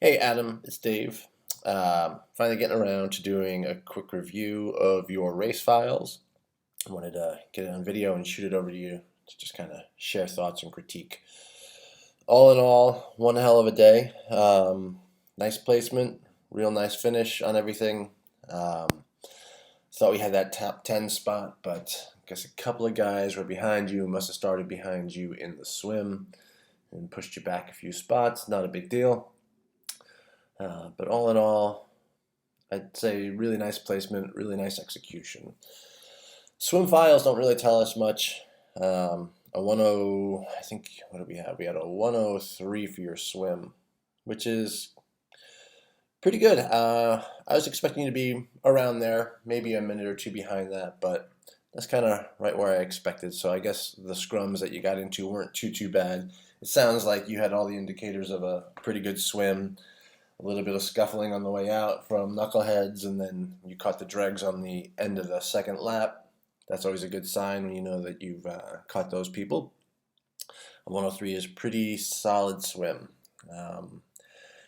Hey Adam, it's Dave. Finally getting around to doing a quick review of your race files. I wanted to get it on video and shoot it over to you to just kind of share thoughts and critique. All in all, one hell of a day. Nice placement, real nice finish on everything. Thought we had that top 10 spot, but I guess a couple of guys were behind you, must have started behind you in the swim and pushed you back a few spots. Not a big deal. But all in all, I'd say really nice placement, really nice execution. Swim files don't really tell us much. A 10, I think, what did we have? We had a 103 for your swim, which is pretty good. I was expecting you to be around there, maybe a minute or two behind that, but that's kind of right where I expected. So I guess the scrums that you got into weren't too bad. It sounds like you had all the indicators of a pretty good swim. A little bit of scuffling on the way out from knuckleheads, and then you caught the dregs on the end of the second lap. That's always a good sign when you know that you've caught those people. A 103 is pretty solid swim.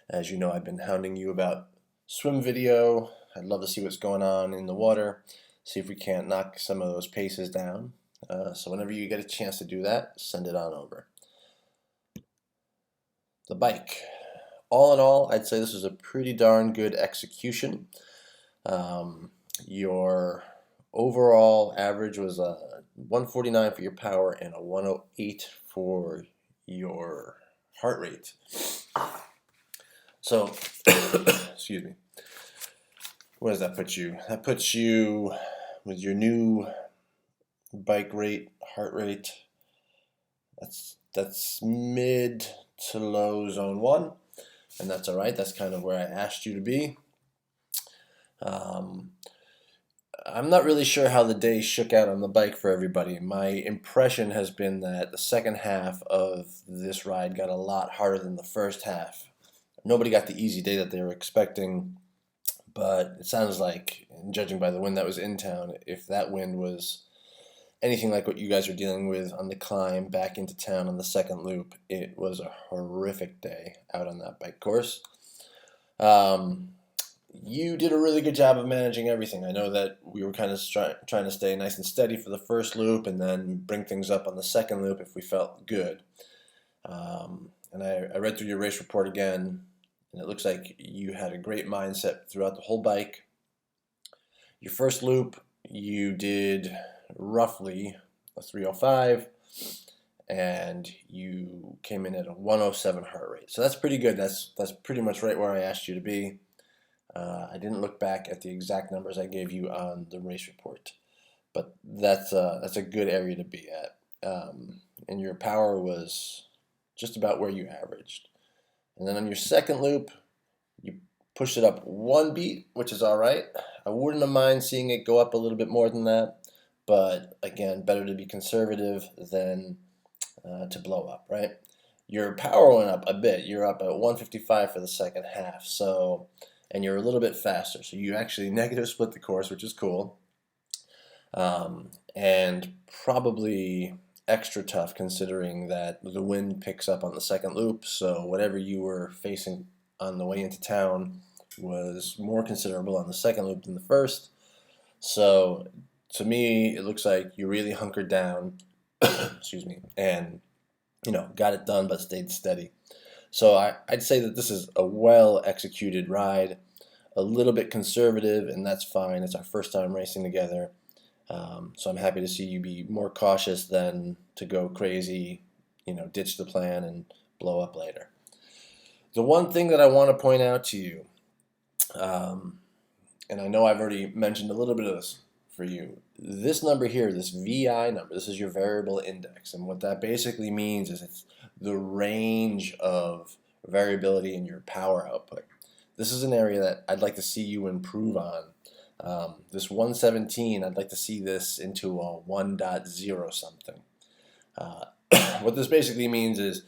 As you know, I've been hounding you about swim video. I'd love to see what's going on in the water, see if we can't knock some of those paces down. So whenever you get a chance to do that, send it on over. The bike. All in all, I'd say this was a pretty darn good execution. Your overall average was a 149 for your power and a 108 for your heart rate. So, excuse me. Where does that put you? That puts you with your new bike rate, heart rate. That's mid to low zone 1. And that's all right. That's kind of where I asked you to be. I'm not really sure how the day shook out on the bike for everybody. My impression has been that the second half of this ride got a lot harder than the first half. Nobody got the easy day that they were expecting, but it sounds like, judging by the wind that was in town, if that wind was anything like what you guys are dealing with on the climb back into town on the second loop, it was a horrific day out on that bike course. You did a really good job of managing everything. I know that we were kind of trying to stay nice and steady for the first loop and then bring things up on the second loop if we felt good. And I read through your race report again, and it looks like you had a great mindset throughout the whole bike. Your first loop, you did roughly a 305, and you came in at a 107 heart rate. So that's pretty good. That's pretty much right where I asked you to be. I didn't look back at the exact numbers I gave you on the race report, but that's a good area to be at. And your power was just about where you averaged. And then on your second loop, you pushed it up one beat, which is all right. I wouldn't have mind seeing it go up a little bit more than that, but again, better to be conservative than to blow up, right? Your power went up a bit. You're up at 155 for the second half, so, and you're a little bit faster. So you actually negative split the course, which is cool, and probably extra tough considering that the wind picks up on the second loop. So whatever you were facing on the way into town was more considerable on the second loop than the first. So to me, it looks like you really hunkered down, excuse me, and got it done but stayed steady. So I'd say that this is a well-executed ride, a little bit conservative, and that's fine. It's our first time racing together. So I'm happy to see you be more cautious than to go crazy, ditch the plan and blow up later. The one thing that I want to point out to you, and I know I've already mentioned a little bit of this for you, this number here, this VI number, this is your variable index, and what that basically means is it's the range of variability in your power output. This is an area that I'd like to see you improve on. This 117, I'd like to see this into a 1.0 something. What this basically means is,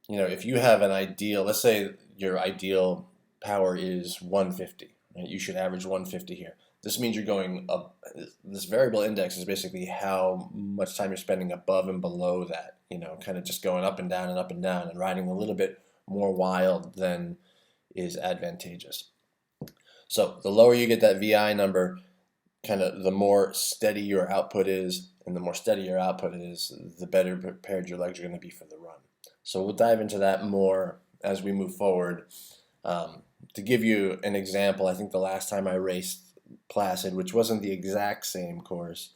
if you have an ideal, let's say your ideal power is 150, right? You should average 150 here. This means you're going up. This variable index is basically how much time you're spending above and below that, kind of just going up and down and riding a little bit more wild than is advantageous. So the lower you get that VI number, kind of the more steady your output is, and the more steady your output is, the better prepared your legs are going to be for the run. So we'll dive into that more as we move forward. To give you an example, I think the last time I raced Placid, which wasn't the exact same course,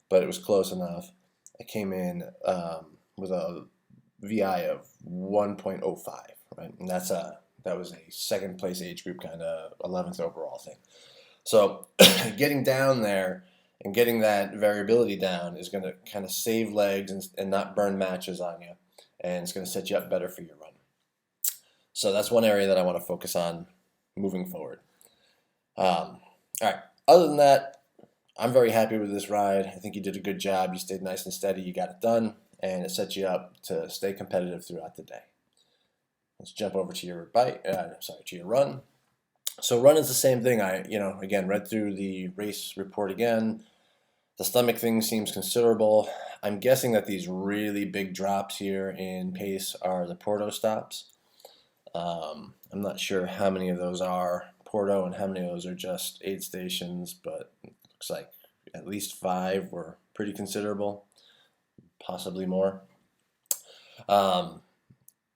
but it was close enough, I came in with a VI of 1.05, right? And that was a second place age group, kind of 11th overall thing. So getting down there and getting that variability down is going to kind of save legs and not burn matches on you, and it's going to set you up better for your run. So that's one area that I want to focus on moving forward. All right. Other than that, I'm very happy with this ride. I think you did a good job. You stayed nice and steady. You got it done, and it sets you up to stay competitive throughout the day. Let's jump over to your to your run. So run is the same thing. I, again, read through the race report again. The stomach thing seems considerable. I'm guessing that these really big drops here in pace are the Porto stops. I'm not sure how many of those are Porto and how many of those are just aid stations, but it looks like at least 5 were pretty considerable, possibly more.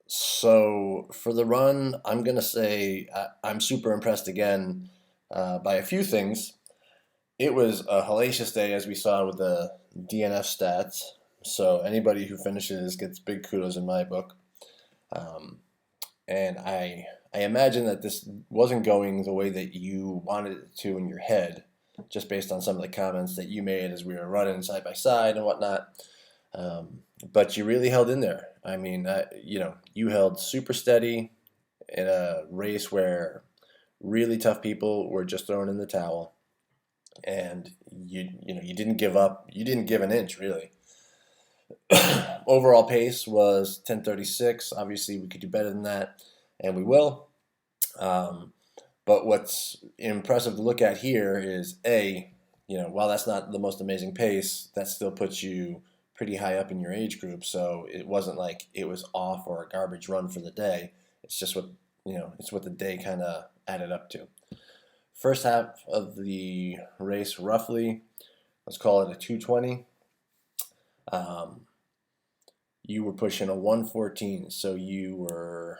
So for the run, I'm going to say I'm super impressed again by a few things. It was a hellacious day, as we saw with the DNF stats. So anybody who finishes gets big kudos in my book. And I imagine that this wasn't going the way that you wanted it to in your head, just based on some of the comments that you made as we were running side by side and whatnot. But you really held in there. I mean, you held super steady in a race where really tough people were just throwing in the towel, and you didn't give up. You didn't give an inch, really. Overall pace was 10:36. Obviously, we could do better than that, and we will. But what's impressive to look at here is while that's not the most amazing pace, that still puts you pretty high up in your age group. So it wasn't like it was off or a garbage run for the day. It's just what the day kind of added up to. First half of the race, roughly, let's call it a 2:20. You were pushing a 1:14, so you were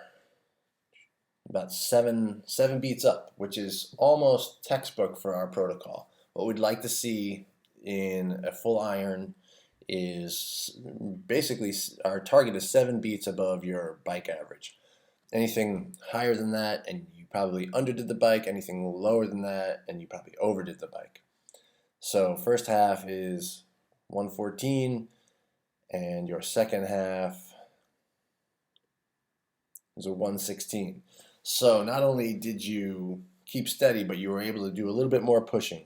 about seven beats up, which is almost textbook for our protocol. What we'd like to see in a full iron is basically our target is 7 beats above your bike average. Anything higher than that, and you probably underdid the bike. Anything lower than that, and you probably overdid the bike. So first half is 1:14, and your second half is a 1:16. So not only did you keep steady, but you were able to do a little bit more pushing.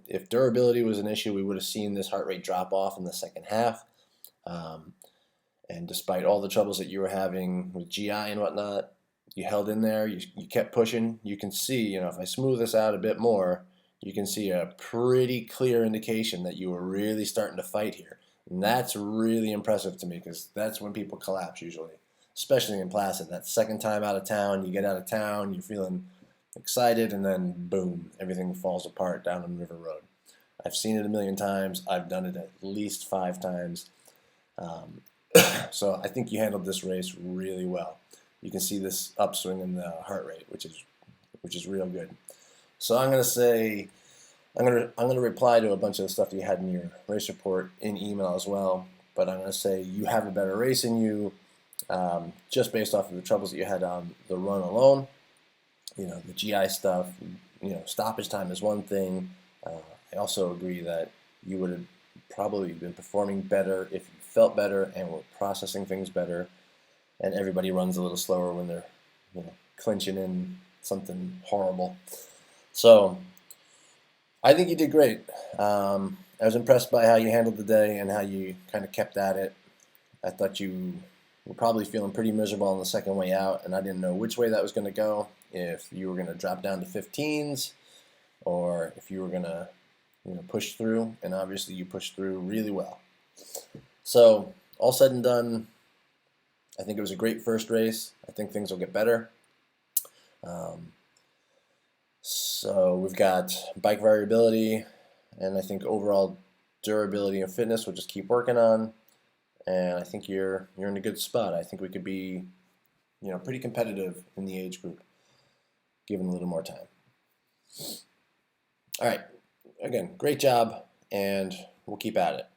If durability was an issue, we would have seen this heart rate drop off in the second half. And despite all the troubles that you were having with GI and whatnot, you held in there. You kept pushing. You can see, if I smooth this out a bit more, you can see a pretty clear indication that you were really starting to fight here. And that's really impressive to me, because that's when people collapse usually, especially in Placid. That second time out of town, you get out of town, you're feeling excited, and then boom, everything falls apart down on River Road. I've seen it a million times. I've done it at least 5 times. So I think you handled this race really well. You can see this upswing in the heart rate, which is real good. So I'm gonna reply to a bunch of the stuff you had in your race report in email as well. But I'm gonna say you have a better race in you, just based off of the troubles that you had on the run alone. The GI stuff. Stoppage time is one thing. I also agree that you would have probably been performing better if you felt better and were processing things better. And everybody runs a little slower when they're, clinching in something horrible. So I think you did great. I was impressed by how you handled the day and how you kind of kept at it. I thought you were probably feeling pretty miserable on the second way out, and I didn't know which way that was going to go. If you were going to drop down to 15s, or if you were going to, push through. And obviously you pushed through really well. So all said and done, I think it was a great first race. I think things will get better. So we've got bike variability, and I think overall durability and fitness we'll just keep working on. And I think you're in a good spot. I think we could be, pretty competitive in the age group, given a little more time. All right. Again, great job, and we'll keep at it.